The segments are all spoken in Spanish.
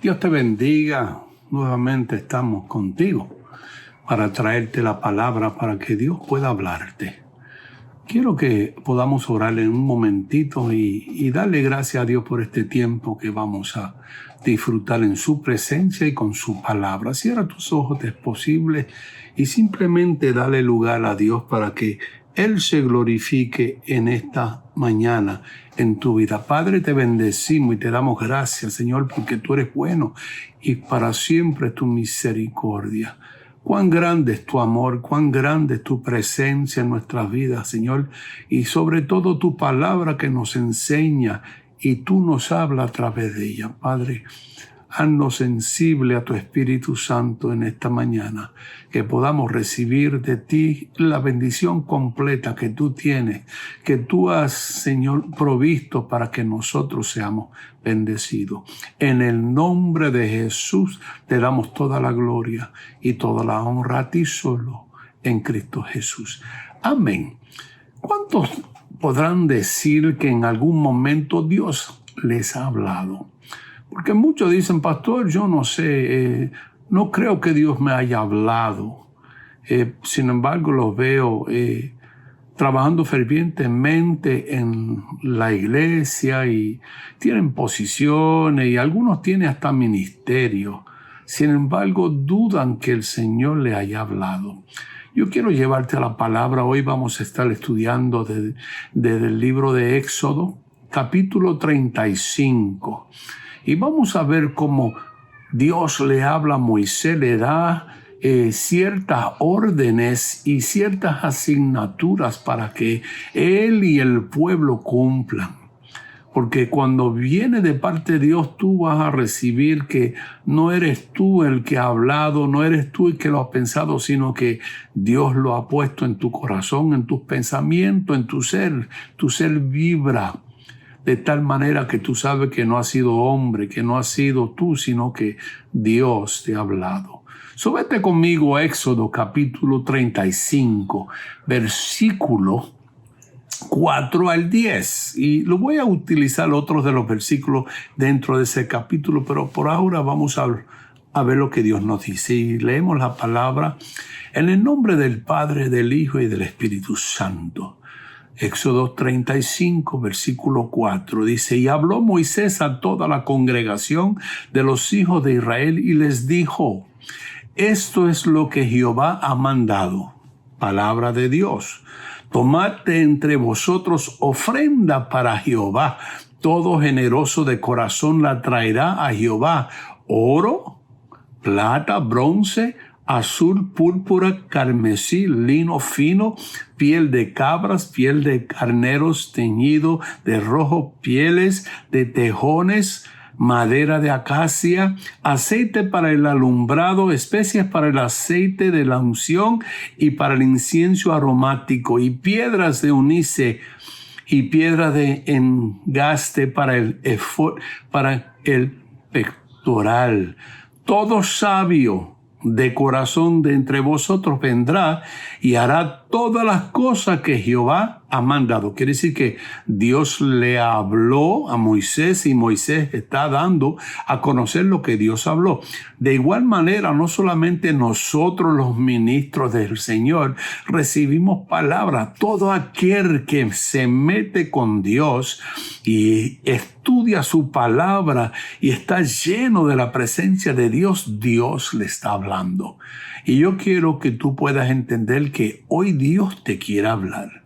Dios te bendiga. Nuevamente estamos contigo para traerte la palabra para que Dios pueda hablarte. Quiero que podamos orar en un momentito y darle gracias a Dios por este tiempo que vamos a disfrutar en su presencia y con su palabra. Cierra tus ojos, es posible, y simplemente dale lugar a Dios para que Él se glorifique en esta mañana en tu vida. Padre, te bendecimos y te damos gracias, Señor, porque tú eres bueno y para siempre tu misericordia. Cuán grande es tu amor, cuán grande es tu presencia en nuestras vidas, Señor, y sobre todo tu palabra que nos enseña y tú nos hablas a través de ella. Padre, haznos sensible a tu Espíritu Santo en esta mañana, que podamos recibir de ti la bendición completa que tú tienes, que tú has, Señor, provisto para que nosotros seamos bendecidos. En el nombre de Jesús te damos toda la gloria y toda la honra a ti solo, en Cristo Jesús. Amén. ¿Cuántos podrán decir que en algún momento Dios les ha hablado? Porque muchos dicen, pastor, yo no sé, no creo que Dios me haya hablado. Sin embargo, los veo trabajando fervientemente en la iglesia y tienen posiciones y algunos tienen hasta ministerio. Sin embargo, dudan que el Señor le haya hablado. Yo quiero llevarte a la palabra. Hoy vamos a estar estudiando desde el libro de Éxodo, capítulo 35. Y vamos a ver cómo Dios le habla a Moisés, le da ciertas órdenes y ciertas asignaturas para que él y el pueblo cumplan. Porque cuando viene de parte de Dios, tú vas a recibir que no eres tú el que ha hablado, no eres tú el que lo ha pensado, sino que Dios lo ha puesto en tu corazón, en tus pensamientos, en tu ser. Tu ser vibra de tal manera que tú sabes que no has sido hombre, que no has sido tú, sino que Dios te ha hablado. Vete conmigo a Éxodo capítulo 35, versículo 4 al 10. Y lo voy a utilizar otros de los versículos dentro de ese capítulo, pero por ahora vamos a ver lo que Dios nos dice. Y leemos la palabra en el nombre del Padre, del Hijo y del Espíritu Santo. Éxodo 35, versículo 4, dice: Y habló Moisés a toda la congregación de los hijos de Israel y les dijo: Esto es lo que Jehová ha mandado. Palabra de Dios. Tomad de entre vosotros ofrenda para Jehová. Todo generoso de corazón la traerá a Jehová: oro, plata, bronce, azul, púrpura, carmesí, lino fino, piel de cabras, piel de carneros teñido de rojo, pieles de tejones, madera de acacia, aceite para el alumbrado, especias para el aceite de la unción y para el incienso aromático, y piedras de ónice y piedra de engaste para el efod, para el pectoral. Todo sabio de corazón de entre vosotros vendrá y hará todas las cosas que Jehová ha mandado. Quiere decir que Dios le habló a Moisés y Moisés está dando a conocer lo que Dios habló. De igual manera, no solamente nosotros los ministros del Señor recibimos palabra. Todo aquel que se mete con Dios y estudia su palabra y está lleno de la presencia de Dios, Dios le está hablando. Y yo quiero que tú puedas entender que hoy Dios te quiere hablar.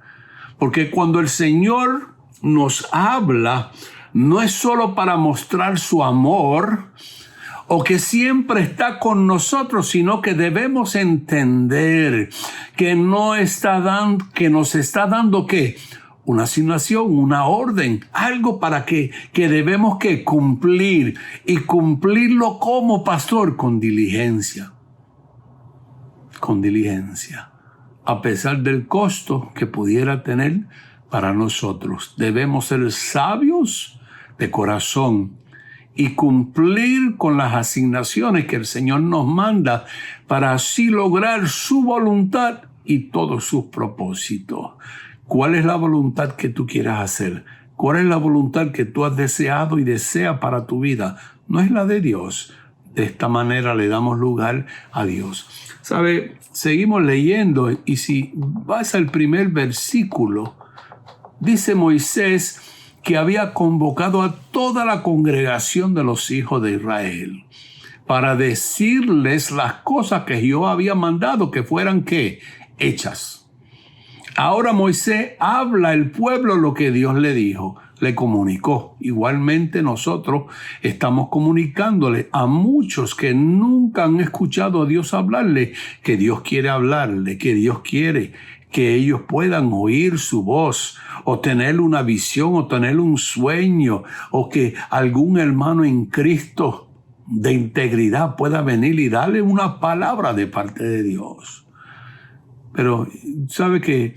Porque cuando el Señor nos habla, no es solo para mostrar su amor o que siempre está con nosotros, sino que debemos entender que nos está dando ¿qué? Una asignación, una orden, algo para que debemos que cumplir. Y cumplirlo como pastor, con diligencia. Con diligencia. A pesar del costo que pudiera tener para nosotros. Debemos ser sabios de corazón y cumplir con las asignaciones que el Señor nos manda para así lograr su voluntad y todos sus propósitos. ¿Cuál es la voluntad que tú quieras hacer? ¿Cuál es la voluntad que tú has deseado y deseas para tu vida? no es la de Dios. De esta manera le damos lugar a Dios. ¿Sabe? Seguimos leyendo y si vas al primer versículo, dice Moisés que había convocado a toda la congregación de los hijos de Israel para decirles las cosas que Jehová había mandado que fueran, ¿qué? Hechas. Ahora Moisés habla al pueblo lo que Dios le dijo, le comunicó. Igualmente nosotros estamos comunicándole a muchos que nunca han escuchado a Dios hablarle, que Dios quiere hablarle, que Dios quiere que ellos puedan oír su voz, o tener una visión, o tener un sueño, o que algún hermano en Cristo de integridad pueda venir y darle una palabra de parte de Dios. Pero sabe que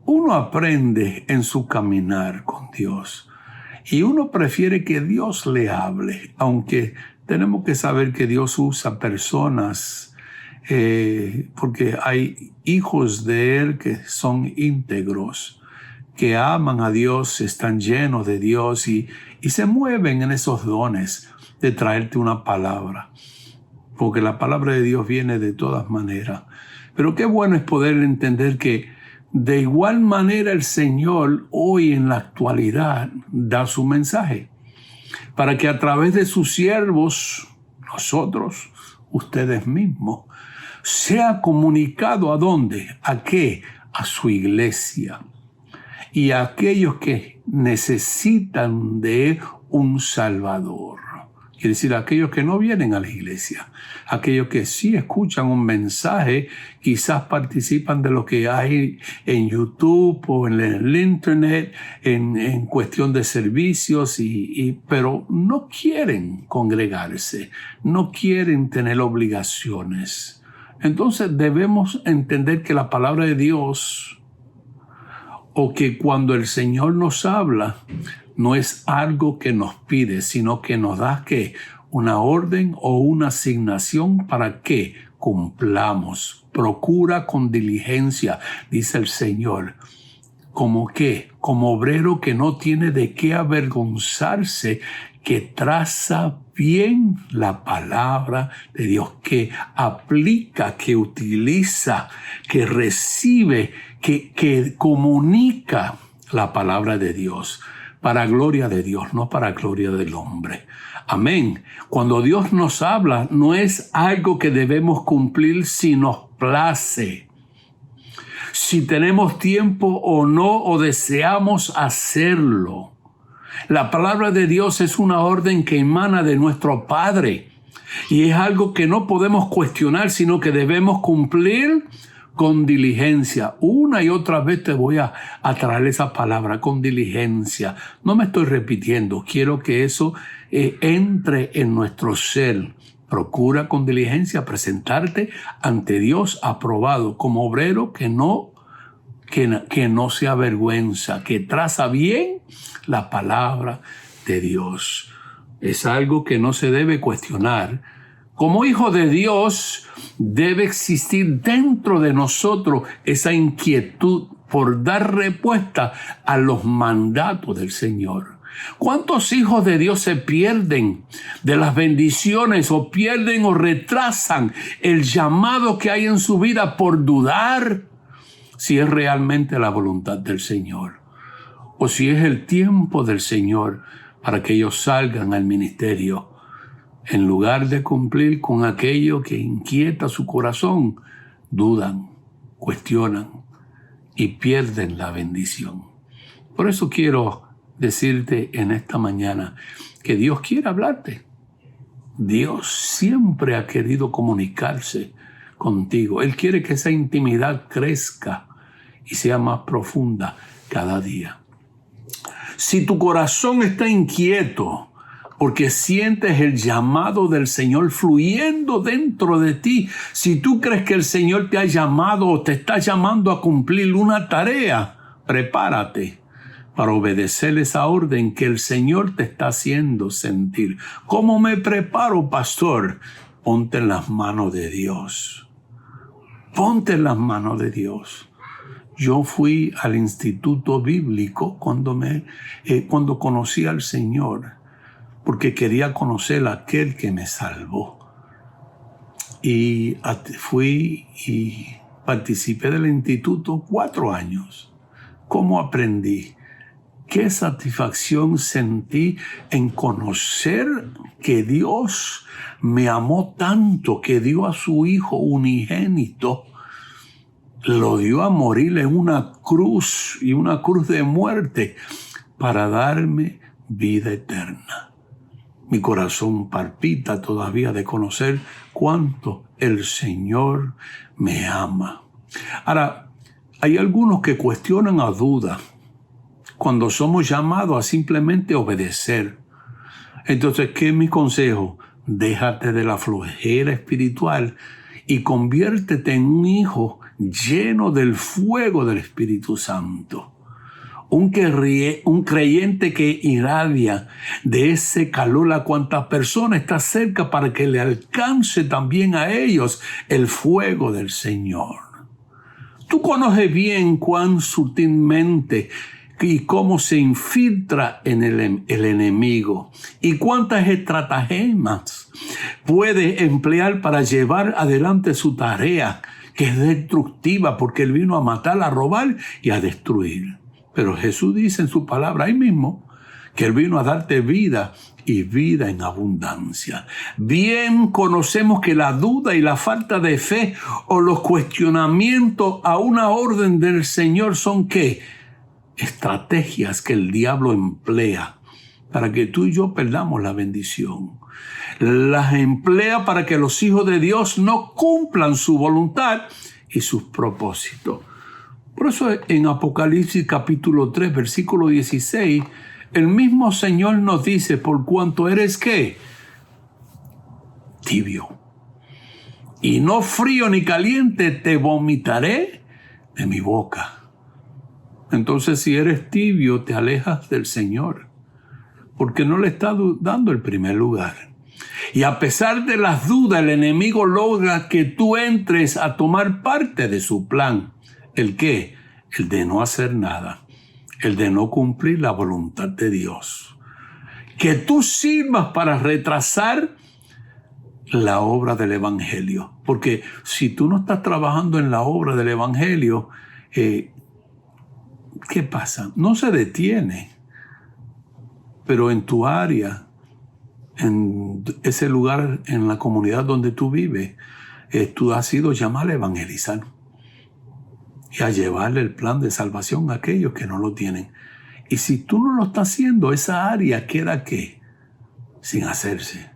uno aprende en su caminar con Dios y uno prefiere que Dios le hable, aunque tenemos que saber que Dios usa personas porque hay hijos de Él que son íntegros, que aman a Dios, están llenos de Dios y se mueven en esos dones de traerte una palabra, porque la palabra de Dios viene de todas maneras. Pero qué bueno es poder entender que de igual manera el Señor hoy en la actualidad da su mensaje para que a través de sus siervos, nosotros, ustedes mismos, sea comunicado ¿a dónde? ¿A qué? A su iglesia y a aquellos que necesitan de un Salvador. Quiere decir, aquellos que no vienen a la iglesia, aquellos que sí escuchan un mensaje, quizás participan de lo que hay en YouTube o en el Internet, en cuestión de servicios, pero no quieren congregarse, no quieren tener obligaciones. Entonces debemos entender que la palabra de Dios, o que cuando el Señor nos habla, no es algo que nos pide, sino que nos da ¿qué? Una orden o una asignación para que cumplamos. Procura con diligencia, dice el Señor. ¿Cómo qué? Como obrero que no tiene de qué avergonzarse, que traza bien la palabra de Dios, que aplica, que utiliza, que recibe, que comunica la palabra de Dios. Para gloria de Dios, no para gloria del hombre. Amén. Cuando Dios nos habla, no es algo que debemos cumplir si nos place, si tenemos tiempo o no, o deseamos hacerlo. La palabra de Dios es una orden que emana de nuestro Padre y es algo que no podemos cuestionar, sino que debemos cumplir con diligencia. Una y otra vez te voy a traer esa palabra, con diligencia. No me estoy repitiendo, quiero que eso entre en nuestro ser. Procura con diligencia presentarte ante Dios aprobado como obrero que no se avergüenza, que traza bien la palabra de Dios. Es algo que no se debe cuestionar. Como hijo de Dios, debe existir dentro de nosotros esa inquietud por dar respuesta a los mandatos del Señor. ¿Cuántos hijos de Dios se pierden de las bendiciones o pierden o retrasan el llamado que hay en su vida por dudar si es realmente la voluntad del Señor o si es el tiempo del Señor para que ellos salgan al ministerio? En lugar de cumplir con aquello que inquieta su corazón, dudan, cuestionan y pierden la bendición. Por eso quiero decirte en esta mañana que Dios quiere hablarte. Dios siempre ha querido comunicarse contigo. Él quiere que esa intimidad crezca y sea más profunda cada día. Si tu corazón está inquieto, porque sientes el llamado del Señor fluyendo dentro de ti, si tú crees que el Señor te ha llamado o te está llamando a cumplir una tarea, prepárate para obedecer esa orden que el Señor te está haciendo sentir. ¿Cómo me preparo, pastor? Ponte en las manos de Dios. Ponte en las manos de Dios. Yo fui al instituto bíblico cuando conocí al Señor, porque quería conocer a aquel que me salvó. Y fui y participé del instituto 4 años. ¿Cómo aprendí? ¿Qué satisfacción sentí en conocer que Dios me amó tanto, que dio a su Hijo unigénito, lo dio a morir en una cruz, y una cruz de muerte, para darme vida eterna? Mi corazón palpita todavía de conocer cuánto el Señor me ama. Ahora, hay algunos que cuestionan a duda cuando somos llamados a simplemente obedecer. Entonces, ¿qué es mi consejo? Déjate de la flojera espiritual y conviértete en un hijo lleno del fuego del Espíritu Santo. Un creyente que irradia de ese calor a cuantas personas está cerca, para que le alcance también a ellos el fuego del Señor. Tú conoces bien cuán sutilmente y cómo se infiltra en el enemigo, y cuántas estratagemas puede emplear para llevar adelante su tarea, que es destructiva, porque él vino a matar, a robar y a destruir. Pero Jesús dice en su palabra ahí mismo que él vino a darte vida, y vida en abundancia. Bien conocemos que la duda y la falta de fe, o los cuestionamientos a una orden del Señor, son ¿qué? Estrategias que el diablo emplea para que tú y yo perdamos la bendición. Las emplea para que los hijos de Dios no cumplan su voluntad y sus propósitos. Por eso en Apocalipsis capítulo 3, versículo 16, el mismo Señor nos dice: por cuanto eres ¿qué? Tibio. Y no frío ni caliente, te vomitaré de mi boca. Entonces, si eres tibio, te alejas del Señor, porque no le está dando el primer lugar. Y a pesar de las dudas, el enemigo logra que tú entres a tomar parte de su plan. ¿El qué? El de no hacer nada, el de no cumplir la voluntad de Dios. Que tú sirvas para retrasar la obra del Evangelio. Porque si tú no estás trabajando en la obra del Evangelio, ¿qué pasa? No se detiene, pero en tu área, en ese lugar, en la comunidad donde tú vives, tú has sido llamado a evangelizar y a llevarle el plan de salvación a aquellos que no lo tienen. Y si tú no lo estás haciendo, esa área queda ¿qué? Sin hacerse.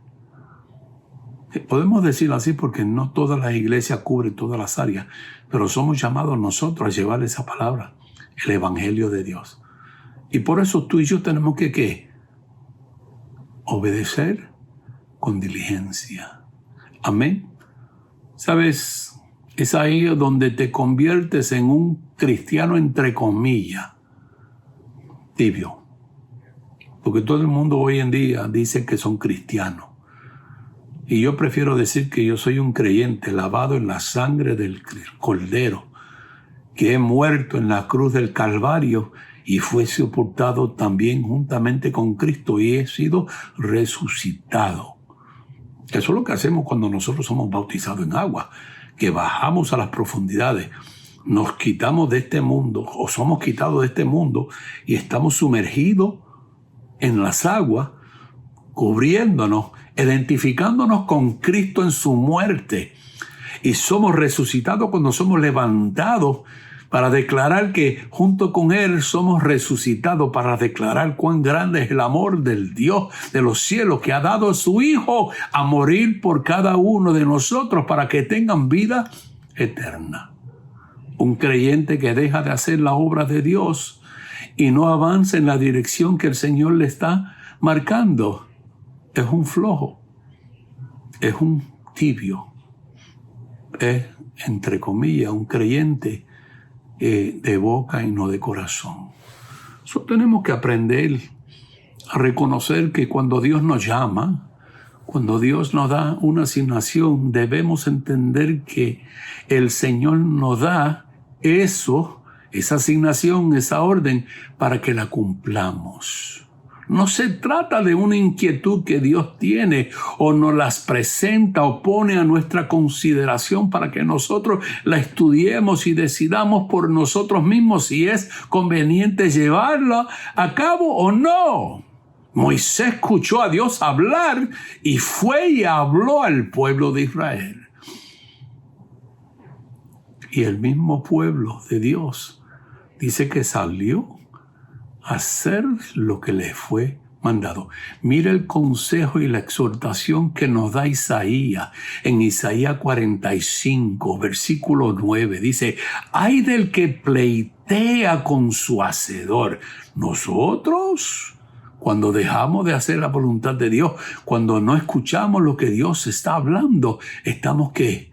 Podemos decirlo así porque no todas las iglesias cubren todas las áreas, pero somos llamados nosotros a llevar esa palabra, el evangelio de Dios. Y por eso tú y yo tenemos que ¿qué? Obedecer con diligencia. Amén. ¿Sabes? Es ahí donde te conviertes en un cristiano entre comillas, tibio. Porque todo el mundo hoy en día dice que son cristianos. Y yo prefiero decir que yo soy un creyente lavado en la sangre del Cordero, que he muerto en la cruz del Calvario y fue sepultado también juntamente con Cristo y he sido resucitado. Eso es lo que hacemos cuando nosotros somos bautizados en agua, que bajamos a las profundidades, nos quitamos de este mundo o somos quitados de este mundo y estamos sumergidos en las aguas, cubriéndonos, identificándonos con Cristo en su muerte, y somos resucitados cuando somos levantados para declarar que junto con Él somos resucitados, para declarar cuán grande es el amor del Dios de los cielos, que ha dado a su Hijo a morir por cada uno de nosotros para que tengan vida eterna. Un creyente que deja de hacer la obra de Dios y no avanza en la dirección que el Señor le está marcando es un flojo, es un tibio, es, entre comillas, un creyente de boca y no de corazón. So, tenemos que aprender a reconocer que cuando Dios nos llama, cuando Dios nos da una asignación, debemos entender que el Señor nos da esa asignación, esa orden, para que la cumplamos. No se trata de una inquietud que Dios tiene o nos las presenta o pone a nuestra consideración para que nosotros la estudiemos y decidamos por nosotros mismos si es conveniente llevarla a cabo o no. Moisés escuchó a Dios hablar y fue y habló al pueblo de Israel. Y el mismo pueblo de Dios dice que salió a hacer lo que le fue mandado. Mira el consejo y la exhortación que nos da Isaías en Isaías 45, versículo 9. Dice, ay del que pleitea con su hacedor. Nosotros, cuando dejamos de hacer la voluntad de Dios, cuando no escuchamos lo que Dios está hablando, estamos ¿qué?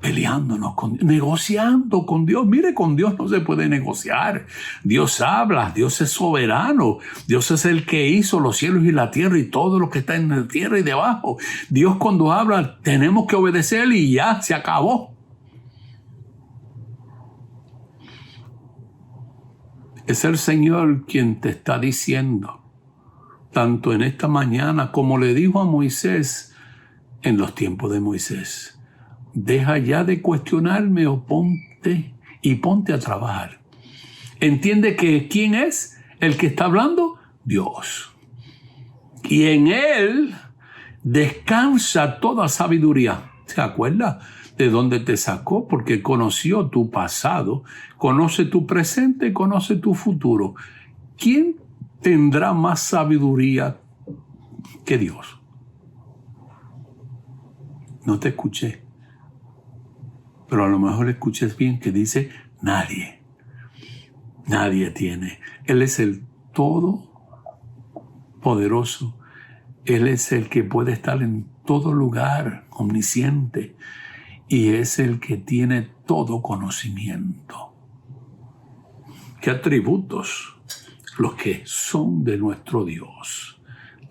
Peleándonos, negociando con Dios. Mire, con Dios no se puede negociar. Dios habla, Dios es soberano. Dios es el que hizo los cielos y la tierra y todo lo que está en la tierra y debajo. Dios cuando habla tenemos que obedecer y ya se acabó. Es el Señor quien te está diciendo, tanto en esta mañana como le dijo a Moisés en los tiempos de Moisés. Deja ya de cuestionarme o ponte a trabajar. Entiende que ¿quién es el que está hablando? Dios. Y en Él descansa toda sabiduría. ¿Se acuerda de dónde te sacó? Porque conoció tu pasado, conoce tu presente, conoce tu futuro. ¿Quién tendrá más sabiduría que Dios? No te escuché. Pero a lo mejor escuches bien que dice nadie. Nadie tiene. Él es el todopoderoso. Él es el que puede estar en todo lugar, omnisciente. Y es el que tiene todo conocimiento. ¿Qué atributos? Los que son de nuestro Dios.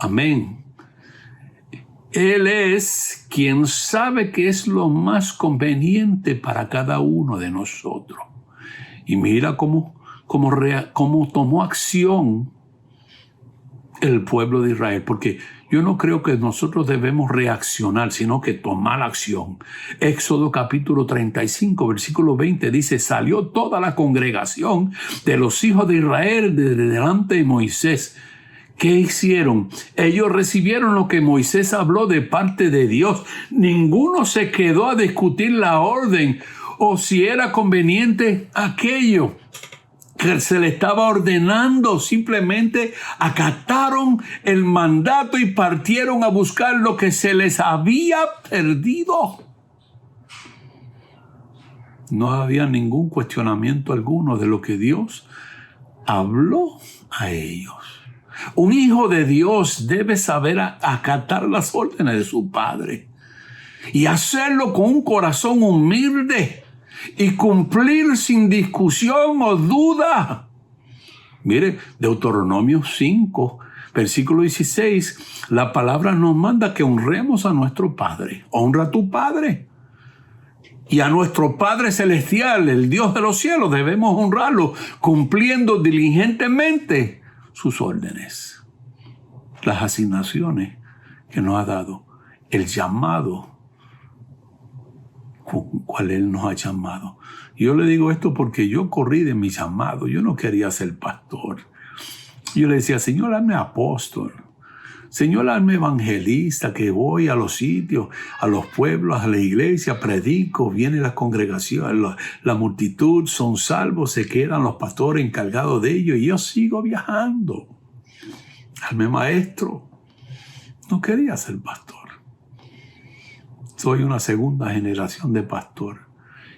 Amén. Él es quien sabe qué es lo más conveniente para cada uno de nosotros. Y mira cómo tomó acción el pueblo de Israel, porque yo no creo que nosotros debemos reaccionar, sino que tomar acción. Éxodo capítulo 35, versículo 20 dice, salió toda la congregación de los hijos de Israel de delante de Moisés. ¿Qué hicieron? Ellos recibieron lo que Moisés habló de parte de Dios. Ninguno se quedó a discutir la orden o si era conveniente aquello que se le estaba ordenando. Simplemente acataron el mandato y partieron a buscar lo que se les había perdido. No había ningún cuestionamiento alguno de lo que Dios habló a ellos. Un hijo de Dios debe saber acatar las órdenes de su padre y hacerlo con un corazón humilde y cumplir sin discusión o duda. Mire, Deuteronomio 5, versículo 16, la palabra nos manda que honremos a nuestro Padre. Honra a tu Padre. Y a nuestro Padre Celestial, el Dios de los cielos, debemos honrarlo cumpliendo diligentemente sus órdenes, las asignaciones que nos ha dado, el llamado con cual Él nos ha llamado. Yo le digo esto porque yo corrí de mi llamado. Yo no quería ser pastor. Yo le decía, Señor, hazme apóstol. Señor, hazme evangelista, que voy a los sitios, a los pueblos, a la iglesia, predico, viene la congregación, la multitud son salvos, se quedan los pastores encargados de ellos y yo sigo viajando. Hazme maestro. No quería ser pastor. Soy una segunda generación de pastor.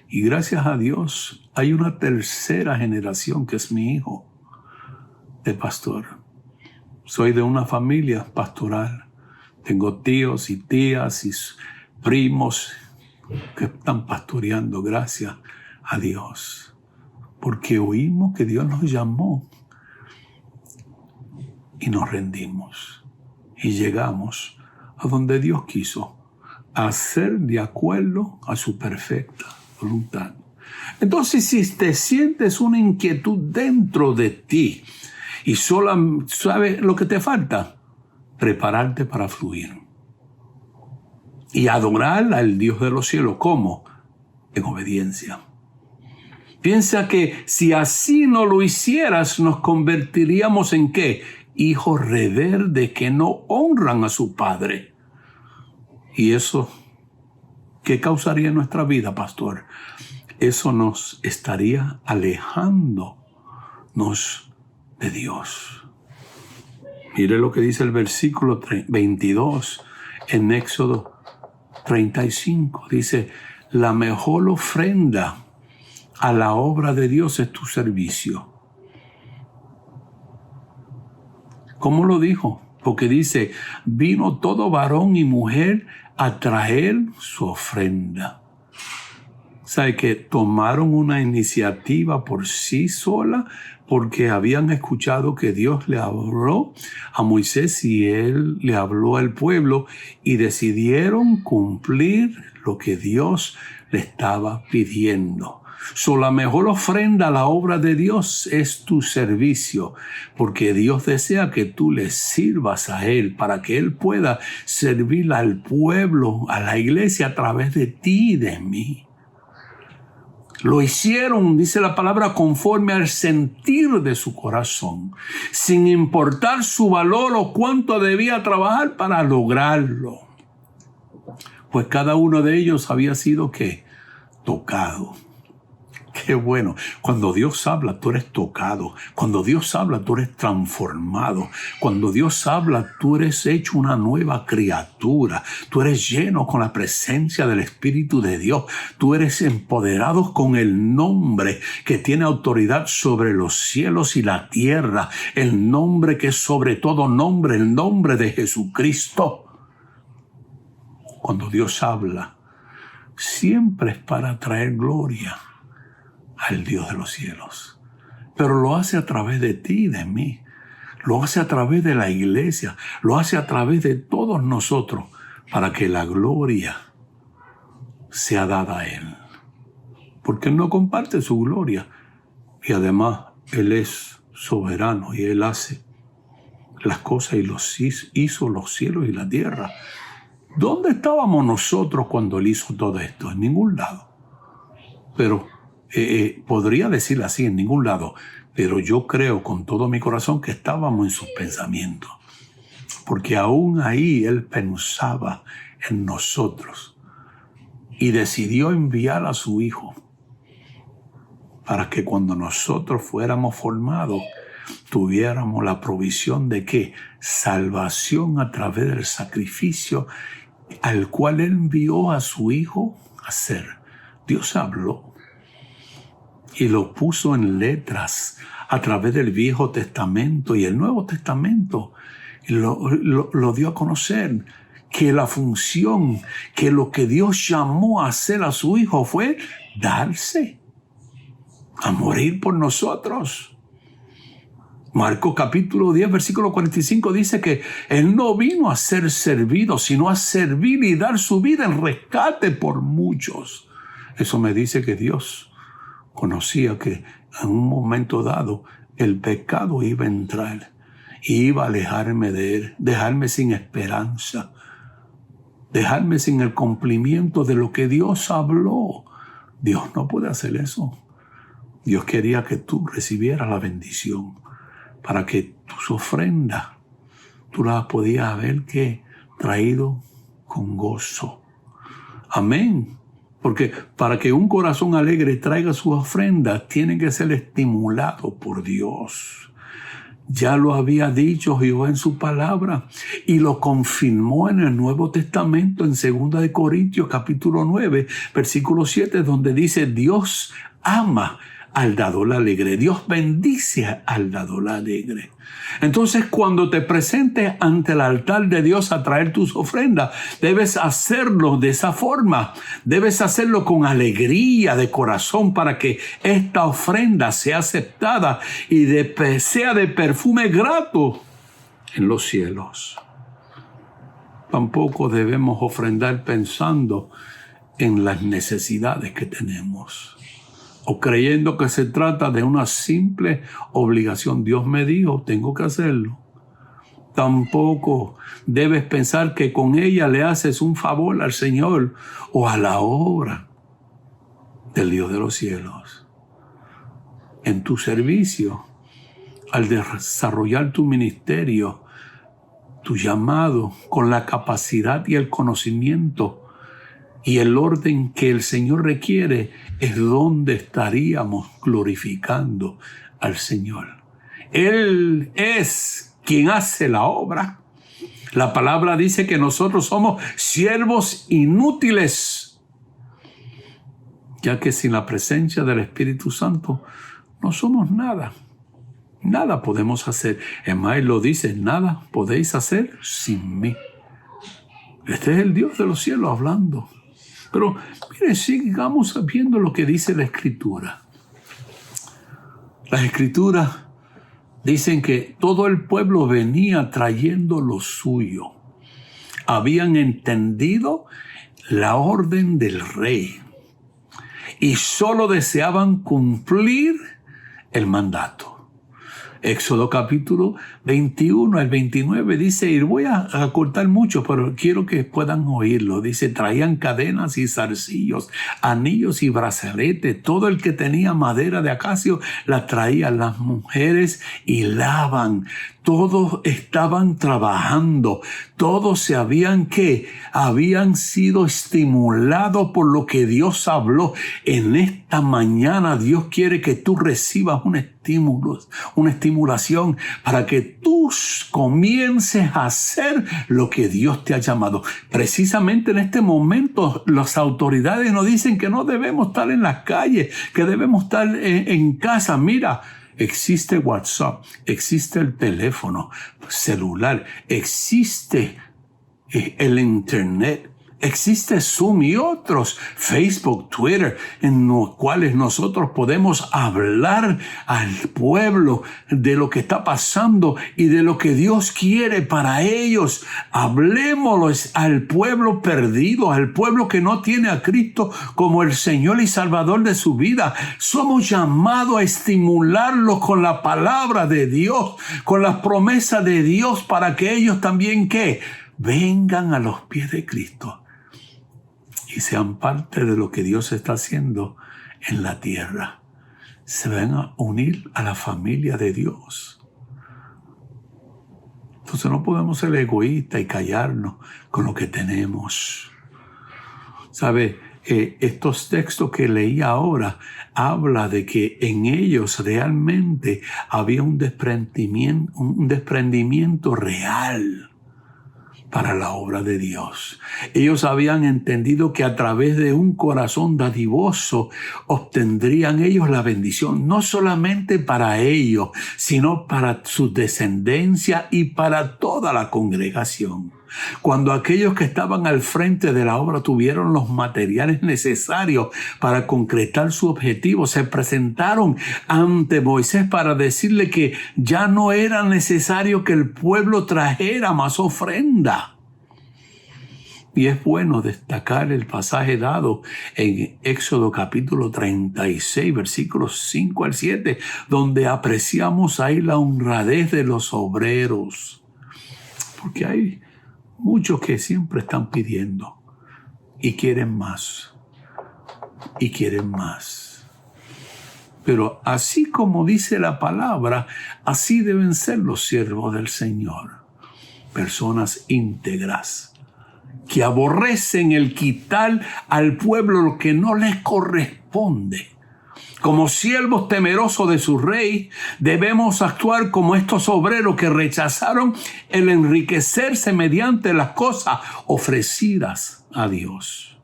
Y gracias a Dios hay una tercera generación que es mi hijo de pastor. Soy de una familia pastoral. Tengo tíos y tías y primos que están pastoreando, gracias a Dios. Porque oímos que Dios nos llamó y nos rendimos. Y llegamos a donde Dios quiso, a hacer de acuerdo a su perfecta voluntad. Entonces, si te sientes una inquietud dentro de ti, Y solo, ¿sabes lo que te falta? Prepararte para fluir. Y adorar al Dios de los cielos. ¿Cómo? En obediencia. Piensa que si así no lo hicieras, nos convertiríamos en ¿qué? Hijos rebeldes que no honran a su padre. Y eso, ¿qué causaría en nuestra vida, pastor? Eso nos estaría alejándonos de Dios. Mire lo que dice el versículo 22 en Éxodo 35. Dice, la mejor ofrenda a la obra de Dios es tu servicio. ¿Cómo lo dijo? Porque dice, vino todo varón y mujer a traer su ofrenda. ¿Sabe que tomaron una iniciativa por sí sola? Porque habían escuchado que Dios le habló a Moisés y él le habló al pueblo y decidieron cumplir lo que Dios le estaba pidiendo. La mejor ofrenda a la obra de Dios es tu servicio, porque Dios desea que tú le sirvas a Él para que Él pueda servir al pueblo, a la iglesia a través de ti y de mí. Lo hicieron, dice la palabra, conforme al sentir de su corazón, sin importar su valor o cuánto debía trabajar para lograrlo. Pues cada uno de ellos había sido, ¿qué? Tocado. Qué bueno. Cuando Dios habla, tú eres tocado. Cuando Dios habla, tú eres transformado. Cuando Dios habla, tú eres hecho una nueva criatura. Tú eres lleno con la presencia del Espíritu de Dios. Tú eres empoderado con el nombre que tiene autoridad sobre los cielos y la tierra. El nombre que es sobre todo nombre, el nombre de Jesucristo. Cuando Dios habla, siempre es para traer gloria al Dios de los cielos. Pero lo hace a través de ti y de mí. Lo hace a través de la iglesia. Lo hace a través de todos nosotros para que la gloria sea dada a Él. Porque Él no comparte su gloria. Y además, Él es soberano y Él hace las cosas y hizo los cielos y la tierra. ¿Dónde estábamos nosotros cuando Él hizo todo esto? En ningún lado. Pero podría decir así, en ningún lado, pero yo creo con todo mi corazón que estábamos en sus pensamientos, porque aún ahí Él pensaba en nosotros y decidió enviar a su Hijo para que cuando nosotros fuéramos formados tuviéramos la provisión de ¿qué? Salvación a través del sacrificio al cual Él envió a su Hijo a hacer. Dios habló y lo puso en letras a través del Viejo Testamento y el Nuevo Testamento. Lo dio a conocer que la función, que lo que Dios llamó a hacer a su Hijo fue darse, a morir por nosotros. Marcos capítulo 10, versículo 45 dice que Él no vino a ser servido, sino a servir y dar su vida en rescate por muchos. Eso me dice que Dios conocía que en un momento dado el pecado iba a entrar y iba a alejarme de Él, dejarme sin esperanza, dejarme sin el cumplimiento de lo que Dios habló. Dios no puede hacer eso. Dios quería que tú recibieras la bendición para que tus ofrendas tú las podías haber traído con gozo. Amén. Porque para que un corazón alegre traiga sus ofrendas, tiene que ser estimulado por Dios. Ya lo había dicho Jehová en su palabra y lo confirmó en el Nuevo Testamento en 2 de Corintios capítulo 9, versículo 7, donde dice Dios ama al dador alegre. Dios bendice al dador alegre. Entonces, cuando te presentes ante el altar de Dios a traer tus ofrendas, debes hacerlo de esa forma. Debes hacerlo con alegría de corazón para que esta ofrenda sea aceptada y sea de perfume grato en los cielos. Tampoco debemos ofrendar pensando en las necesidades que tenemos. o creyendo que se trata de una simple obligación. Dios me dijo, tengo que hacerlo. Tampoco debes pensar que con ella le haces un favor al Señor o a la obra del Dios de los cielos. En tu servicio, al desarrollar tu ministerio, tu llamado, con la capacidad y el conocimiento y el orden que el Señor requiere, es donde estaríamos glorificando al Señor. Él es quien hace la obra. La palabra dice que nosotros somos siervos inútiles, ya que sin la presencia del Espíritu Santo no somos nada. Nada podemos hacer. Es más, Él lo dice, nada podéis hacer sin mí. Este es el Dios de los cielos hablando. Pero mire, sigamos viendo lo que dice la Escritura. Las Escrituras dicen que todo el pueblo venía trayendo lo suyo. Habían entendido la orden del rey y solo deseaban cumplir el mandato. Éxodo capítulo 21 al 29 dice, y voy a cortar mucho, pero quiero que puedan oírlo. Dice, traían cadenas y zarcillos, anillos y brazaletes. Todo el que tenía madera de acacio la traían. Las mujeres hilaban. Todos estaban trabajando. Todos se habían sido estimulados por lo que Dios habló. En esta mañana Dios quiere que tú recibas un estímulo, una estimulación para que tú comiences a hacer lo que Dios te ha llamado. Precisamente en este momento las autoridades nos dicen que no debemos estar en las calles, que debemos estar en casa. Mira, existe WhatsApp, existe el teléfono celular, existe el Internet, existe Zoom y otros, Facebook, Twitter, en los cuales nosotros podemos hablar al pueblo de lo que está pasando y de lo que Dios quiere para ellos. Hablémosles al pueblo perdido, al pueblo que no tiene a Cristo como el Señor y Salvador de su vida. Somos llamados a estimularlos con la palabra de Dios, con las promesas de Dios, para que ellos también, ¿qué? Vengan a los pies de Cristo y sean parte de lo que Dios está haciendo en la tierra. Se van a unir a la familia de Dios. Entonces no podemos ser egoístas y callarnos con lo que tenemos. ¿Sabe? Estos textos que leí ahora habla de que en ellos realmente había un desprendimiento real para la obra de Dios. Ellos habían entendido que a través de un corazón dadivoso obtendrían ellos la bendición, no solamente para ellos, sino para su descendencia y para toda la congregación. Cuando aquellos que estaban al frente de la obra tuvieron los materiales necesarios para concretar su objetivo, se presentaron ante Moisés para decirle que ya no era necesario que el pueblo trajera más ofrenda. Y es bueno destacar el pasaje dado en Éxodo capítulo 36, versículos 5 al 7, donde apreciamos ahí la honradez de los obreros. Porque hay muchos que siempre están pidiendo y quieren más y quieren más. Pero así como dice la palabra, así deben ser los siervos del Señor. Personas íntegras que aborrecen el quitar al pueblo lo que no les corresponde. Como siervos temerosos de su rey, debemos actuar como estos obreros que rechazaron el enriquecerse mediante las cosas ofrecidas a Dios.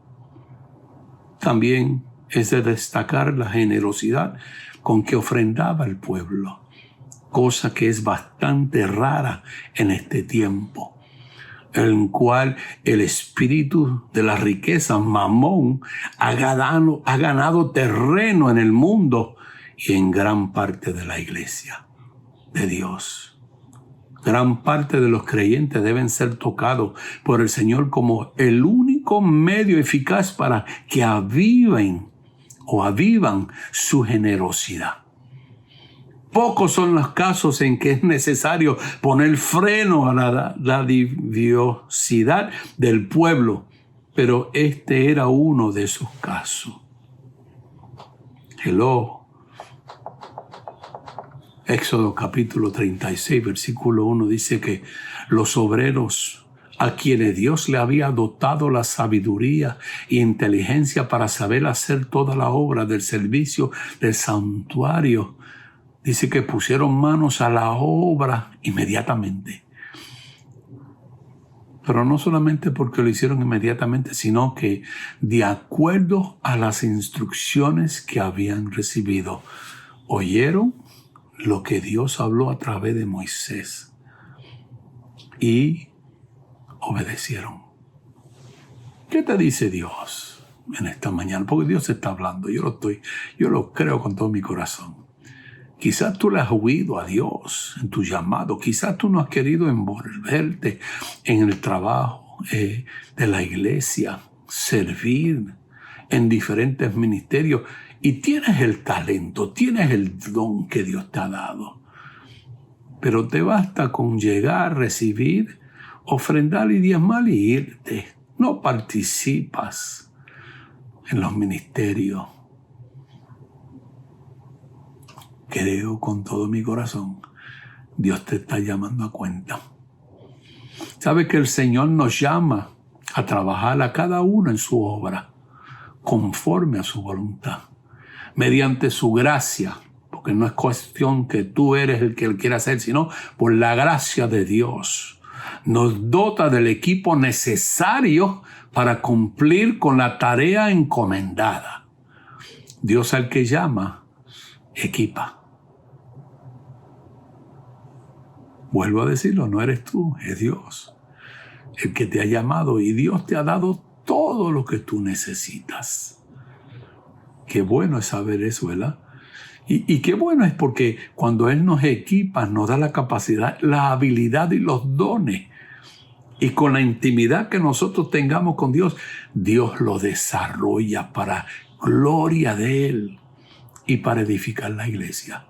También es de destacar la generosidad con que ofrendaba el pueblo, cosa que es bastante rara en este tiempo, en el cual el espíritu de la riqueza, Mamón, ha ganado terreno en el mundo y en gran parte de la iglesia de Dios. Gran parte de los creyentes deben ser tocados por el Señor como el único medio eficaz para que aviven o avivan su generosidad. Pocos son los casos en que es necesario poner freno a la radiosidad del pueblo, pero este era uno de esos casos. Éxodo capítulo 36, versículo 1 dice que los obreros a quienes Dios le había dotado la sabiduría e inteligencia para saber hacer toda la obra del servicio del santuario, dice que pusieron manos a la obra inmediatamente. Pero no solamente porque lo hicieron inmediatamente, sino que de acuerdo a las instrucciones que habían recibido, oyeron lo que Dios habló a través de Moisés y obedecieron. ¿Qué te dice Dios en esta mañana? Porque Dios está hablando, yo lo creo con todo mi corazón. Quizás tú le has huido a Dios en tu llamado. Quizás tú no has querido envolverte en el trabajo de la iglesia, servir en diferentes ministerios. Y tienes el talento, tienes el don que Dios te ha dado. Pero te basta con llegar, recibir, ofrendar y diezmar y irte. No participas en los ministerios. Creo con todo mi corazón, Dios te está llamando a cuenta. Sabe que el Señor nos llama a trabajar a cada uno en su obra, conforme a su voluntad, mediante su gracia, porque no es cuestión que tú eres el que Él quiere hacer, sino por la gracia de Dios. Nos dota del equipo necesario para cumplir con la tarea encomendada. Dios al que llama, equipa. Vuelvo a decirlo, no eres tú, es Dios el que te ha llamado y Dios te ha dado todo lo que tú necesitas. Qué bueno es saber eso, ¿verdad? Y qué bueno es porque cuando Él nos equipa, nos da la capacidad, la habilidad y los dones. Y con la intimidad que nosotros tengamos con Dios, Dios lo desarrolla para gloria de Él y para edificar la iglesia.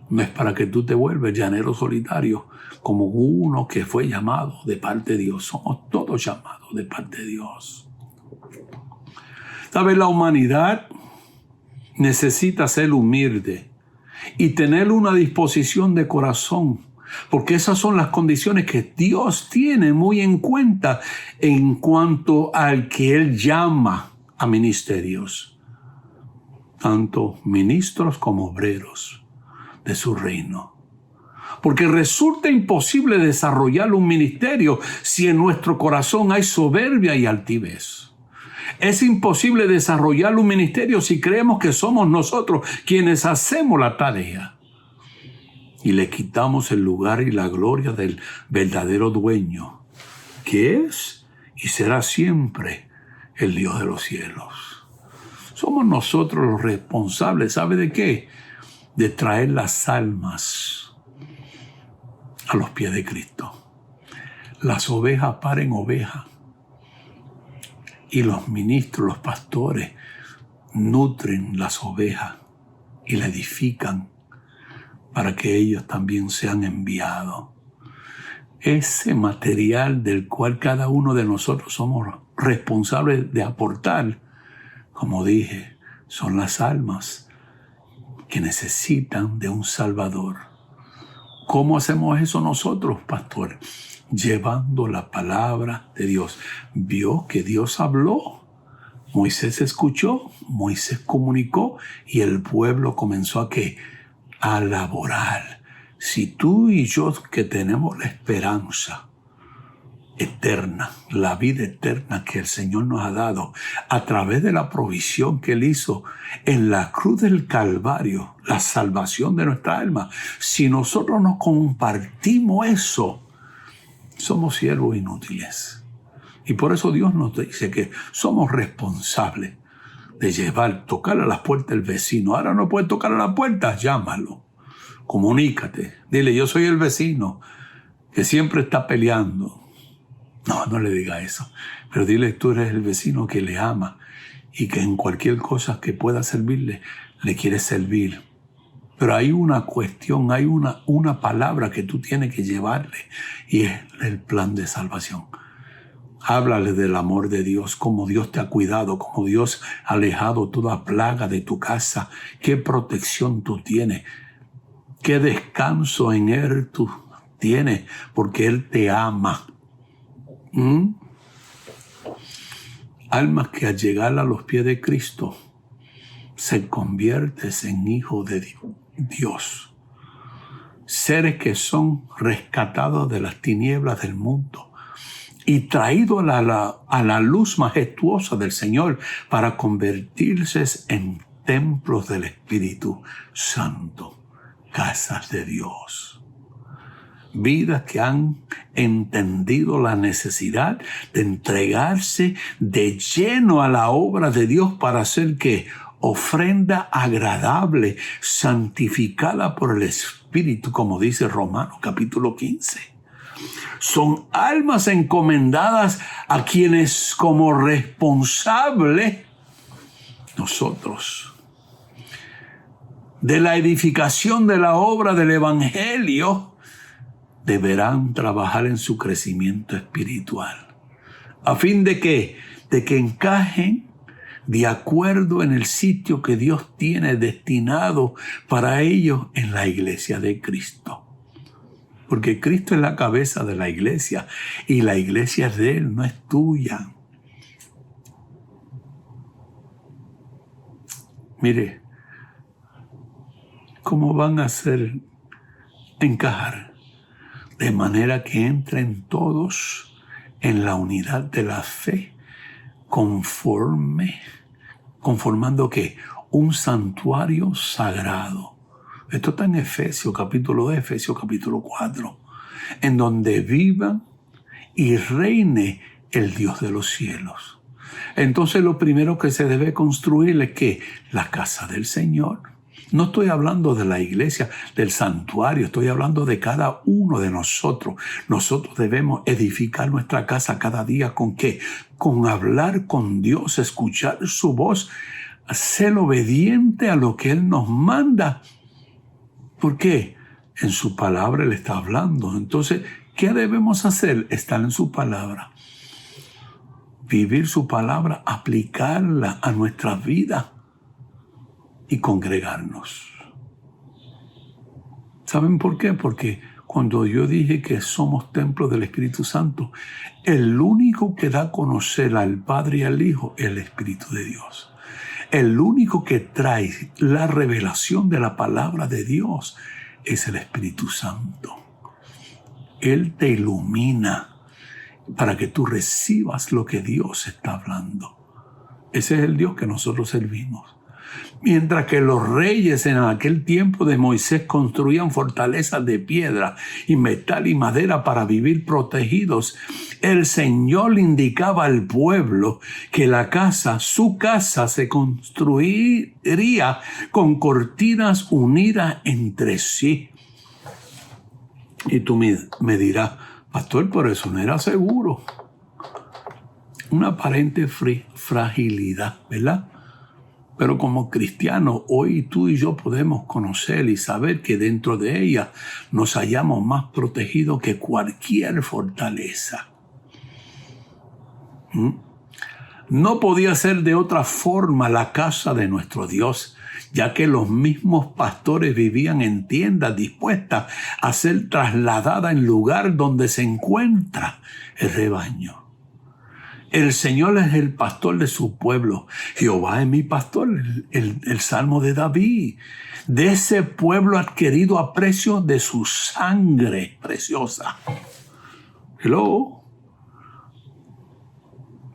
No es para que tú te vuelvas llanero solitario, como uno que fue llamado de parte de Dios. Somos todos llamados de parte de Dios. ¿Sabes? La humanidad necesita ser humilde y tener una disposición de corazón, porque esas son las condiciones que Dios tiene muy en cuenta en cuanto al que Él llama a ministerios, tanto ministros como obreros de su reino. Porque resulta imposible desarrollar un ministerio si en nuestro corazón hay soberbia y altivez. Es imposible desarrollar un ministerio si creemos que somos nosotros quienes hacemos la tarea y le quitamos el lugar y la gloria del verdadero dueño, que es y será siempre el Dios de los cielos. Somos nosotros los responsables, ¿sabe de qué? De traer las almas a los pies de Cristo. Las ovejas paren ovejas y los ministros, los pastores, nutren las ovejas y la edifican para que ellos también sean enviados. Ese material del cual cada uno de nosotros somos responsables de aportar, como dije, son las almas que necesitan de un Salvador. ¿Cómo hacemos eso nosotros, pastor? Llevando la palabra de Dios. Vio que Dios habló, Moisés escuchó, Moisés comunicó y el pueblo comenzó a ¿qué? A laborar. Si tú y yo que tenemos la esperanza eterna, la vida eterna que el Señor nos ha dado a través de la provisión que Él hizo en la cruz del Calvario, la salvación de nuestra alma, si nosotros no compartimos eso, somos siervos inútiles. Y por eso Dios nos dice que somos responsables de tocar a las puertas del vecino. Ahora no puedes tocar a la puerta, llámalo, comunícate, dile: yo soy el vecino que siempre está peleando. No le diga eso, pero dile: tú eres el vecino que le ama y que en cualquier cosa que pueda servirle, le quieres servir. Pero hay una cuestión, hay una palabra que tú tienes que llevarle, y es el plan de salvación. Háblale del amor de Dios, cómo Dios te ha cuidado, cómo Dios ha alejado toda plaga de tu casa, qué protección tú tienes, qué descanso en Él tú tienes, porque Él te ama. Almas que al llegar a los pies de Cristo se conviertes en hijo de Dios. Seres que son rescatados de las tinieblas del mundo y traídos a la luz majestuosa del Señor para convertirse en templos del Espíritu Santo, casas de Dios. Vidas que han entendido la necesidad de entregarse de lleno a la obra de Dios para hacer que ofrenda agradable, santificada por el Espíritu, como dice Romanos capítulo 15. Son almas encomendadas a quienes como responsable nosotros de la edificación de la obra del Evangelio deberán trabajar en su crecimiento espiritual, a fin de que encajen de acuerdo en el sitio que Dios tiene destinado para ellos en la iglesia de Cristo. Porque Cristo es la cabeza de la iglesia y la iglesia es de Él, no es tuya. Mire, ¿cómo van a hacer encajar? De manera que entren todos en la unidad de la fe, conformando ¿qué? Un santuario sagrado. Esto está en Efesios capítulo 2, Efesios capítulo 4, en donde viva y reine el Dios de los cielos. Entonces lo primero que se debe construir es ¿qué? La casa del Señor. No estoy hablando de la iglesia, del santuario, estoy hablando de cada uno de nosotros. Nosotros debemos edificar nuestra casa cada día ¿con qué? Con hablar con Dios, escuchar su voz, ser obediente a lo que Él nos manda. ¿Por qué? En su palabra Él está hablando. Entonces, ¿qué debemos hacer? Estar en su palabra. Vivir su palabra, aplicarla a nuestra vida y congregarnos. ¿Saben por qué? Porque cuando yo dije que somos templos del Espíritu Santo, el único que da a conocer al Padre y al Hijo es el Espíritu de Dios. El único que trae la revelación de la palabra de Dios es el Espíritu Santo. Él te ilumina para que tú recibas lo que Dios está hablando. Ese es el Dios que nosotros servimos. Mientras que los reyes en aquel tiempo de Moisés construían fortalezas de piedra y metal y madera para vivir protegidos, el Señor le indicaba al pueblo que su casa se construiría con cortinas unidas entre sí. Y tú me dirás, pastor, por eso no era seguro. Una aparente fragilidad, ¿verdad? Pero como cristianos, hoy tú y yo podemos conocer y saber que dentro de ella nos hallamos más protegidos que cualquier fortaleza. No podía ser de otra forma la casa de nuestro Dios, ya que los mismos pastores vivían en tiendas dispuestas a ser trasladadas en lugar donde se encuentra el rebaño. El Señor es el pastor de su pueblo. Jehová es mi pastor, el Salmo de David. De ese pueblo adquirido a precio de su sangre preciosa. Hello.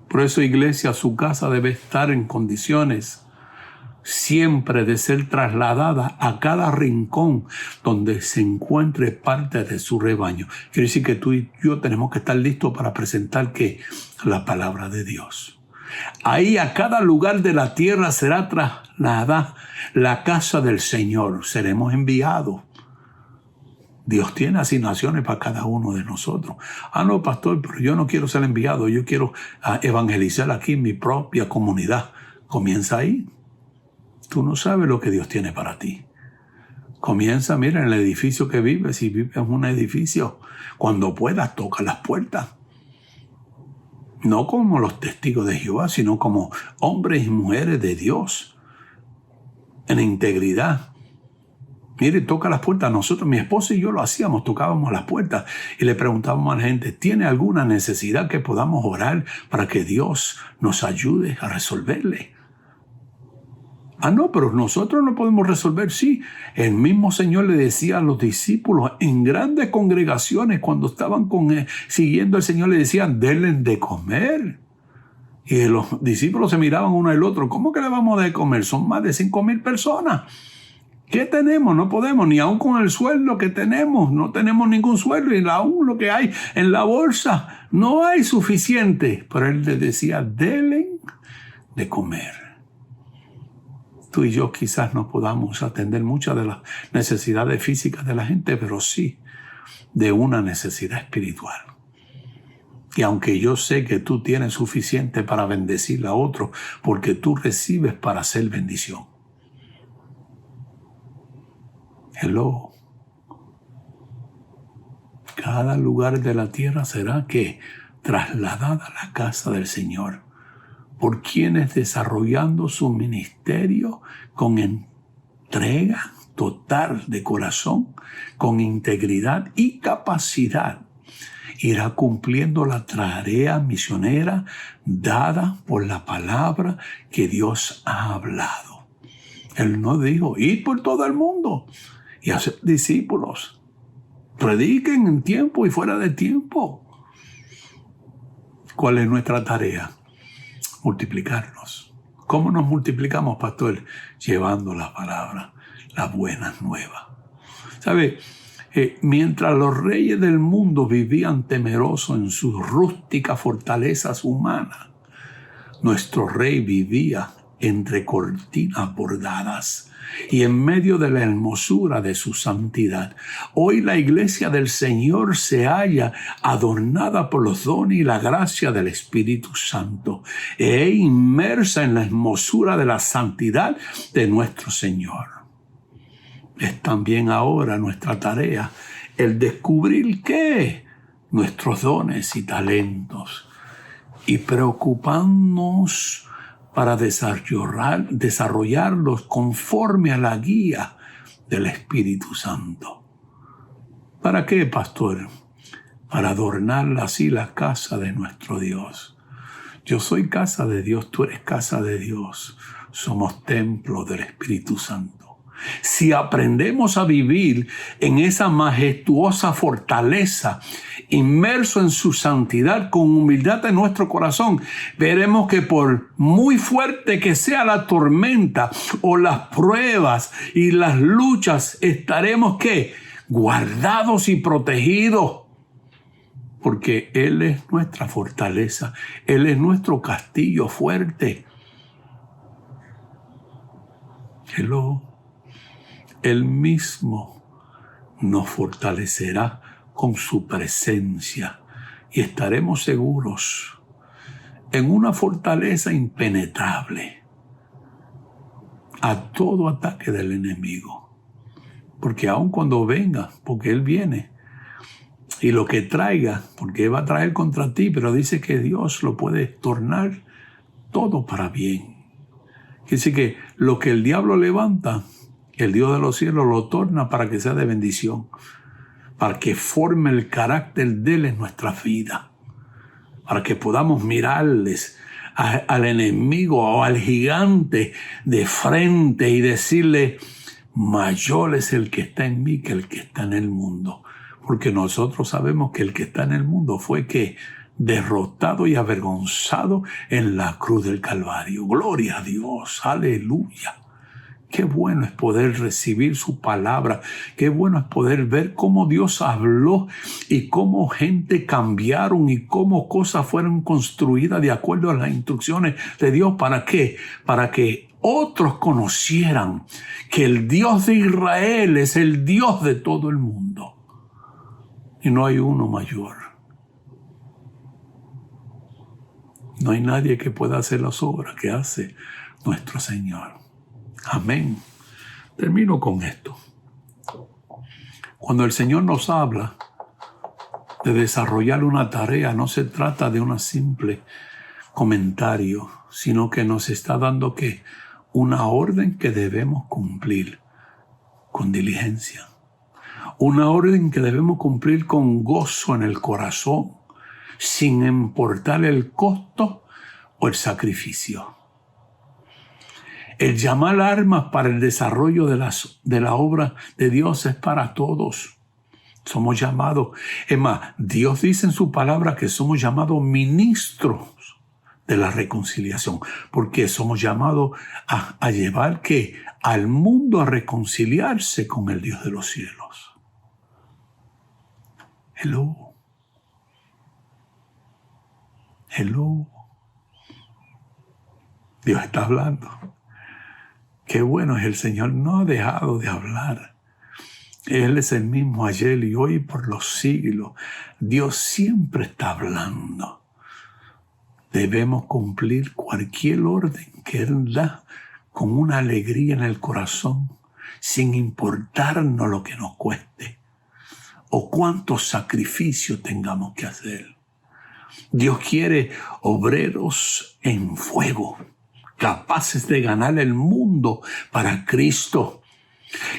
Por eso, iglesia, su casa debe estar en condiciones siempre de ser trasladada a cada rincón donde se encuentre parte de su rebaño. Quiere decir que tú y yo tenemos que estar listos para presentar ¿qué? La palabra de Dios. Ahí a cada lugar de la tierra será trasladada la casa del Señor. Seremos enviados. Dios tiene asignaciones para cada uno de nosotros. No, pastor, pero yo no quiero ser enviado. Yo quiero evangelizar aquí en mi propia comunidad. Comienza ahí. Tú no sabes lo que Dios tiene para ti. Comienza, mira, en el edificio que vives. Si vives en un edificio, cuando puedas, toca las puertas. No como los testigos de Jehová, sino como hombres y mujeres de Dios, en integridad. Mire, toca las puertas. Nosotros, mi esposa y yo lo hacíamos, tocábamos las puertas y le preguntábamos a la gente, ¿tiene alguna necesidad que podamos orar para que Dios nos ayude a resolverle? No, pero nosotros no podemos resolver. Sí, el mismo Señor le decía a los discípulos en grandes congregaciones cuando estaban siguiendo al Señor, le decían, denle de comer. Y los discípulos se miraban uno al otro. ¿Cómo que le vamos a dar de comer? Son más de 5,000 personas. ¿Qué tenemos? No podemos, ni aún con el sueldo que tenemos. No tenemos ningún sueldo y aún lo que hay en la bolsa no hay suficiente. Pero Él les decía, denle de comer. Tú y yo quizás no podamos atender muchas de las necesidades físicas de la gente, pero sí de una necesidad espiritual. Y aunque yo sé que tú tienes suficiente para bendecir a otros, porque tú recibes para hacer bendición. Hello. Cada lugar de la tierra será que trasladada a la casa del Señor, por quienes desarrollando su ministerio con entrega total de corazón, con integridad y capacidad, irá cumpliendo la tarea misionera dada por la palabra que Dios ha hablado. Él no dijo, id por todo el mundo y hacer discípulos. Prediquen en tiempo y fuera de tiempo. ¿Cuál es nuestra tarea? Multiplicarnos. ¿Cómo nos multiplicamos, pastor? Llevando la palabra, las buenas nuevas. ¿Sabe? Mientras los reyes del mundo vivían temerosos en sus rústicas fortalezas humanas, nuestro rey vivía entre cortinas bordadas y en medio de la hermosura de su santidad. Hoy la iglesia del Señor se halla adornada por los dones y la gracia del Espíritu Santo e inmersa en la hermosura de la santidad de nuestro Señor. Es también ahora nuestra tarea el descubrir qué, nuestros dones y talentos, y preocuparnos para desarrollarlos conforme a la guía del Espíritu Santo. ¿Para qué, pastor? Para adornar así la casa de nuestro Dios. Yo soy casa de Dios, tú eres casa de Dios. Somos templo del Espíritu Santo. Si aprendemos a vivir en esa majestuosa fortaleza, inmerso en su santidad, con humildad en nuestro corazón, veremos que por muy fuerte que sea la tormenta o las pruebas y las luchas, estaremos ¿qué? Guardados y protegidos. Porque Él es nuestra fortaleza, Él es nuestro castillo fuerte. Él mismo nos fortalecerá con su presencia y estaremos seguros en una fortaleza impenetrable a todo ataque del enemigo. Porque aun cuando venga, porque Él viene, y lo que traiga, porque Él va a traer contra ti, pero dice que Dios lo puede tornar todo para bien. Quiere decir que lo que el diablo levanta, el Dios de los cielos lo torna para que sea de bendición, para que forme el carácter de Él en nuestra vida, para que podamos mirarles al enemigo o al gigante de frente y decirle, mayor es el que está en mí que el que está en el mundo. Porque nosotros sabemos que el que está en el mundo fue que derrotado y avergonzado en la cruz del Calvario. Gloria a Dios, aleluya. Qué bueno es poder recibir su palabra. Qué bueno es poder ver cómo Dios habló y cómo gente cambiaron y cómo cosas fueron construidas de acuerdo a las instrucciones de Dios. ¿Para qué? Para que otros conocieran que el Dios de Israel es el Dios de todo el mundo. Y no hay uno mayor. No hay nadie que pueda hacer las obras que hace nuestro Señor. Amén. Termino con esto. Cuando el Señor nos habla de desarrollar una tarea, no se trata de un simple comentario, sino que nos está dando una orden que debemos cumplir con diligencia. Una orden que debemos cumplir con gozo en el corazón, sin importar el costo o el sacrificio. El llamar armas para el desarrollo de la obra de Dios es para todos. Somos llamados, es más, Dios dice en su palabra que somos llamados ministros de la reconciliación, porque somos llamados a llevar al mundo a reconciliarse con el Dios de los cielos. Hello. Dios está hablando. Qué bueno es el Señor, no ha dejado de hablar. Él es el mismo ayer y hoy por los siglos. Dios siempre está hablando. Debemos cumplir cualquier orden que Él da con una alegría en el corazón, sin importarnos lo que nos cueste o cuántos sacrificios tengamos que hacer. Dios quiere obreros en fuego, capaces de ganar el mundo para Cristo.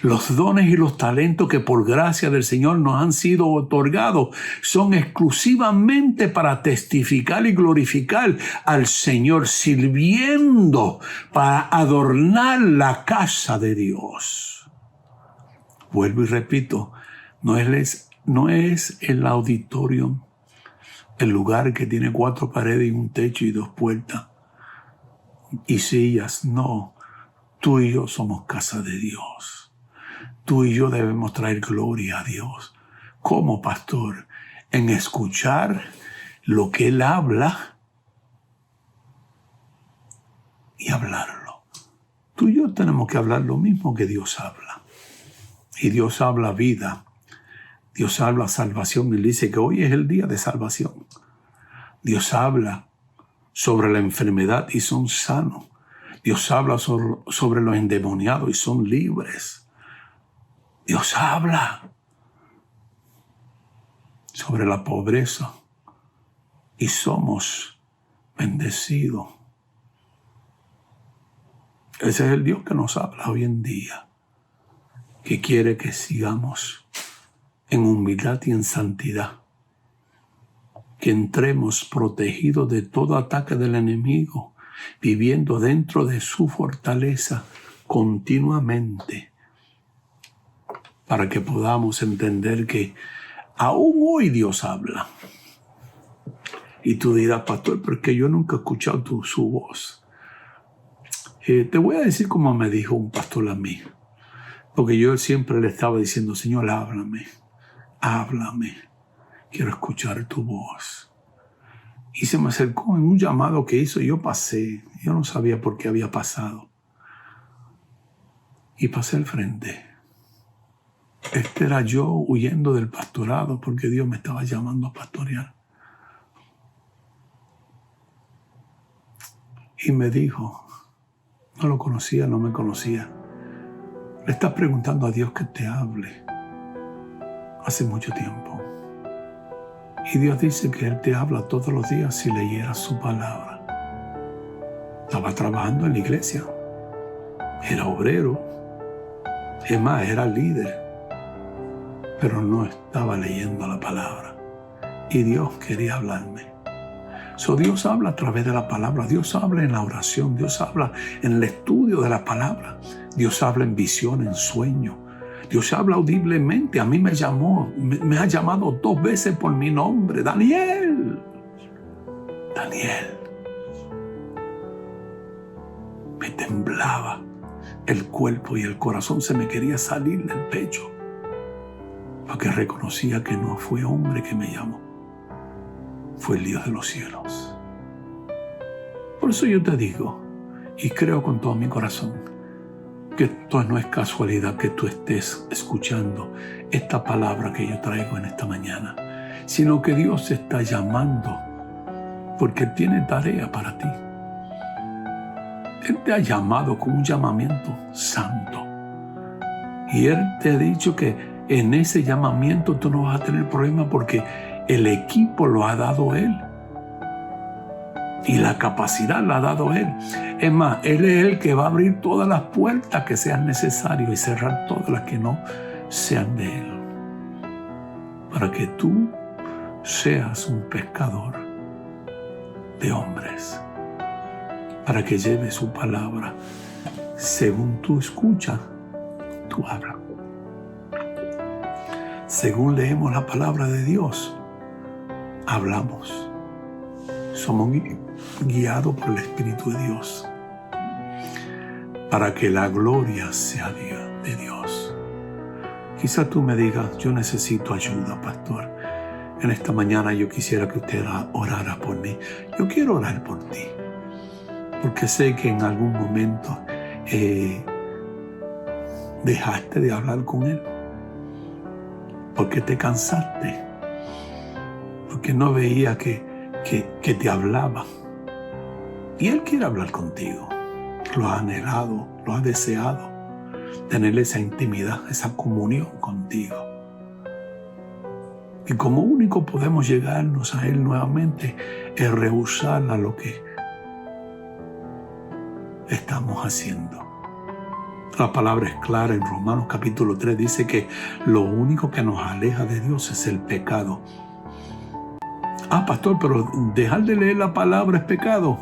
Los dones y los talentos que por gracia del Señor nos han sido otorgados son exclusivamente para testificar y glorificar al Señor, sirviendo para adornar la casa de Dios. Vuelvo y repito, no es el auditorio, el lugar que tiene 4 paredes y un techo y 2 puertas y sillas. No, tú y yo somos casa de Dios. Tú y yo debemos traer gloria a Dios como pastor en escuchar lo que Él habla y hablarlo. Tú y yo tenemos que hablar lo mismo que Dios habla. Y Dios habla vida. Dios habla salvación. Él dice que hoy es el día de salvación. Dios habla sobre la enfermedad y son sanos. Dios habla sobre los endemoniados y son libres. Dios habla sobre la pobreza y somos bendecidos. Ese es el Dios que nos habla hoy en día, que quiere que sigamos en humildad y en santidad, que entremos protegidos de todo ataque del enemigo, viviendo dentro de su fortaleza continuamente, para que podamos entender que aún hoy Dios habla. Y tú dirás, pastor, porque yo nunca he escuchado su voz. Te voy a decir como me dijo un pastor a mí, porque yo siempre le estaba diciendo, Señor, háblame, quiero escuchar tu voz. Y se me acercó en un llamado que hizo, yo no sabía por qué había pasado. Y pasé al frente. Este era yo huyendo del pastorado porque Dios me estaba llamando a pastorear. Y me dijo, no lo conocía, no me conocía. Le estás preguntando a Dios que te hable hace mucho tiempo. Y Dios dice que Él te habla todos los días si leyeras su palabra. Estaba trabajando en la iglesia. Era obrero. Es más, era líder. Pero no estaba leyendo la palabra. Y Dios quería hablarme. Dios habla a través de la palabra. Dios habla en la oración. Dios habla en el estudio de la palabra. Dios habla en visión, en sueño. Dios habla audiblemente. A mí me ha llamado 2 veces por mi nombre. Daniel. Me temblaba el cuerpo y el corazón se me quería salir del pecho. Porque reconocía que no fue hombre que me llamó, fue el Dios de los cielos. Por eso yo te digo, y creo con todo mi corazón, que esto no es casualidad que tú estés escuchando esta palabra que yo traigo en esta mañana, sino que Dios te está llamando porque tiene tarea para ti. Él te ha llamado con un llamamiento santo. Y Él te ha dicho que en ese llamamiento tú no vas a tener problema porque el equipo lo ha dado Él. Y la capacidad la ha dado Él. Es más, Él es el que va a abrir todas las puertas que sean necesarias y cerrar todas las que no sean de Él. Para que tú seas un pescador de hombres. Para que lleves su palabra. Según tú escuchas, tú hablas. Según leemos la palabra de Dios, hablamos. Somos guiados por el Espíritu de Dios para que la gloria sea de Dios. Quizás tú me digas, yo necesito ayuda, pastor. En esta mañana yo quisiera que usted orara por mí. Yo quiero orar por ti, porque sé que en algún momento dejaste de hablar con Él, porque te cansaste, porque no veía que te hablaba. Y Él quiere hablar contigo. Lo ha anhelado, lo ha deseado, tener esa intimidad, esa comunión contigo. Y como único podemos llegarnos a Él nuevamente es rehusar a lo que estamos haciendo. La palabra es clara en Romanos capítulo 3, dice que lo único que nos aleja de Dios es el pecado. Pastor, pero dejar de leer la palabra es pecado.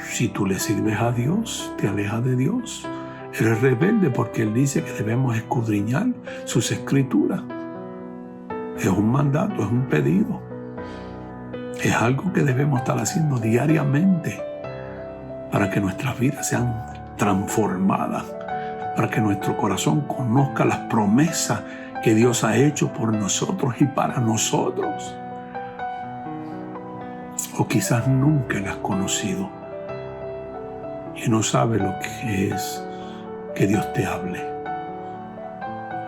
Si tú le sirves a Dios, te alejas de Dios. Eres rebelde porque Él dice que debemos escudriñar sus escrituras. Es un mandato, es un pedido. Es algo que debemos estar haciendo diariamente para que nuestras vidas sean transformadas, para que nuestro corazón conozca las promesas que Dios ha hecho por nosotros y para nosotros. O quizás nunca las has conocido y no sabes lo que es que Dios te hable.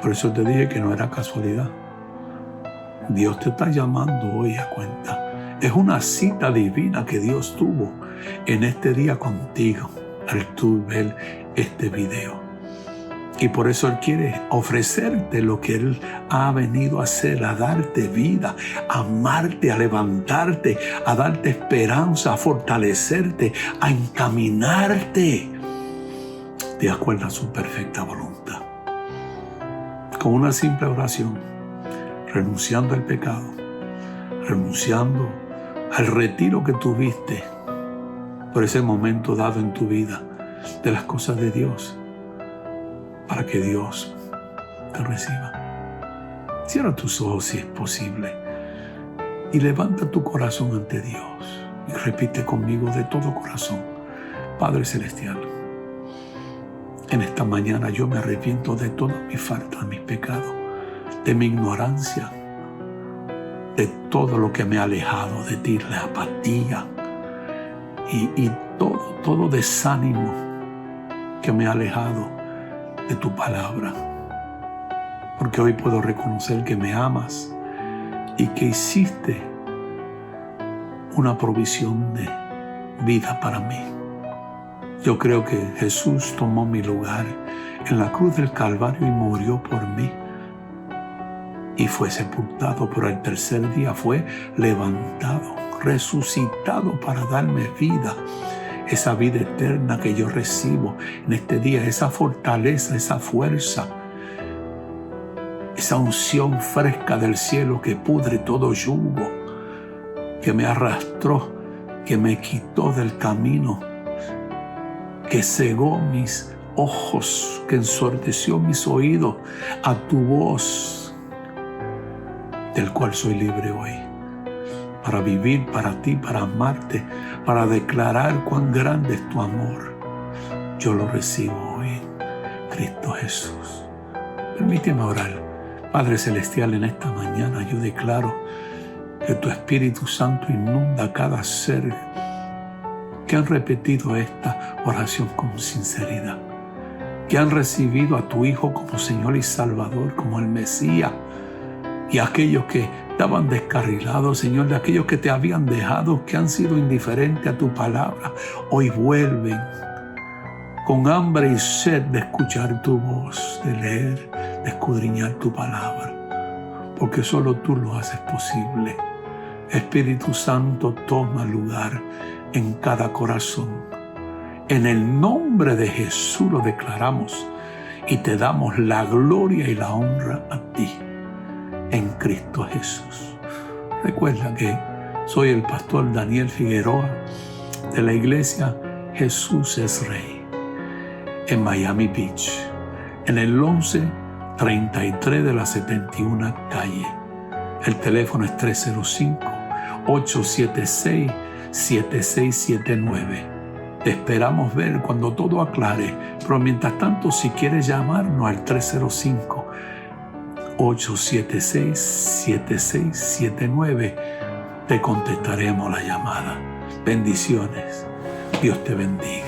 Por eso te dije que no era casualidad. Dios te está llamando hoy a cuenta. Es una cita divina que Dios tuvo en este día contigo al tú ver este video. Y por eso Él quiere ofrecerte lo que Él ha venido a hacer, a darte vida, a amarte, a levantarte, a darte esperanza, a fortalecerte, a encaminarte de acuerdo a su perfecta voluntad. Con una simple oración, renunciando al pecado, renunciando al retiro que tuviste por ese momento dado en tu vida de las cosas de Dios, para que Dios te reciba. Cierra tus ojos si es posible y levanta tu corazón ante Dios y repite conmigo de todo corazón: Padre Celestial, en esta mañana yo me arrepiento de todas mis faltas, mis pecados, de mi ignorancia, de todo lo que me ha alejado de ti, la apatía y todo desánimo que me ha alejado de tu palabra. Porque hoy puedo reconocer que me amas y que hiciste una provisión de vida para mí. Yo creo que Jesús tomó mi lugar en la cruz del Calvario y murió por mí. Y fue sepultado, pero al tercer día fue levantado, resucitado para darme vida. Esa vida eterna que yo recibo en este día, esa fortaleza, esa fuerza, esa unción fresca del cielo que pudre todo yugo, que me arrastró, que me quitó del camino, que cegó mis ojos, que ensordeció mis oídos a tu voz, del cual soy libre hoy, para vivir para ti, para amarte, para declarar cuán grande es tu amor. Yo lo recibo hoy, Cristo Jesús. Permíteme orar. Padre Celestial, en esta mañana yo declaro que tu Espíritu Santo inunda a cada ser que han repetido esta oración con sinceridad, que han recibido a tu Hijo como Señor y Salvador, como el Mesías, y aquellos que estaban descarrilados, Señor, de aquellos que te habían dejado, que han sido indiferentes a tu palabra, hoy vuelven con hambre y sed de escuchar tu voz, de leer, de escudriñar tu palabra, porque solo tú lo haces posible. Espíritu Santo, toma lugar en cada corazón. En el nombre de Jesús lo declaramos y te damos la gloria y la honra a ti, en Cristo Jesús. Recuerda que soy el pastor Daniel Figueroa de la iglesia Jesús es Rey en Miami Beach, en el 1133 de la 71 calle. El teléfono es 305-876-7679. Te esperamos ver cuando todo aclare, pero mientras tanto, si quieres llamarnos al 305-876-7679, te contestaremos la llamada. Bendiciones. Dios te bendiga.